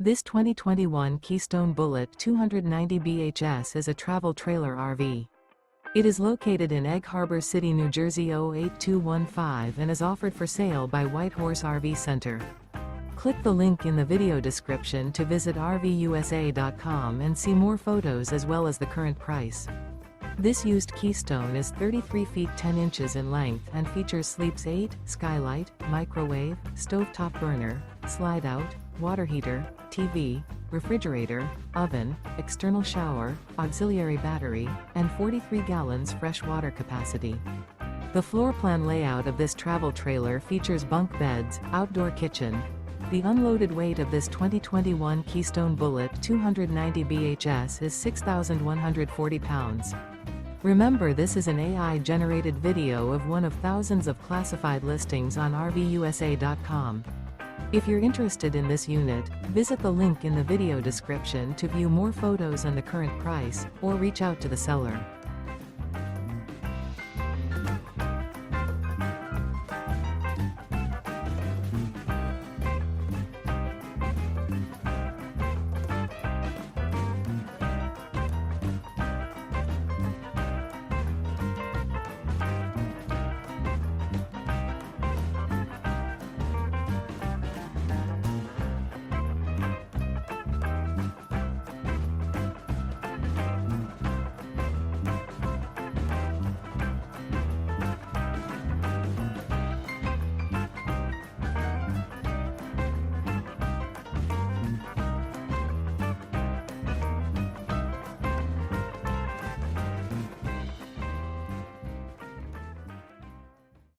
This 2021 Keystone Bullet 290 bhs is a travel trailer RV. It is located in Egg Harbor City, New Jersey 08215 and is offered for sale by White Horse RV Center. Click the link in the video description to visit RVUSA.com and see more photos as well as the current price. This used Keystone is 33 feet 10 inches in length and features sleeps 8, skylight, microwave, stovetop burner, slide out, water heater, TV, refrigerator, oven, external shower, auxiliary battery, and 43 gallons fresh water capacity. The floor plan layout of this travel trailer features bunk beds, outdoor kitchen. The unloaded weight of this 2021 Keystone Bullet 290 bhs is 6,140 pounds. Remember, this is an AI-generated video of one of thousands of classified listings on RVUSA.com. If you're interested in this unit, visit the link in the video description to view more photos and the current price, or reach out to the seller.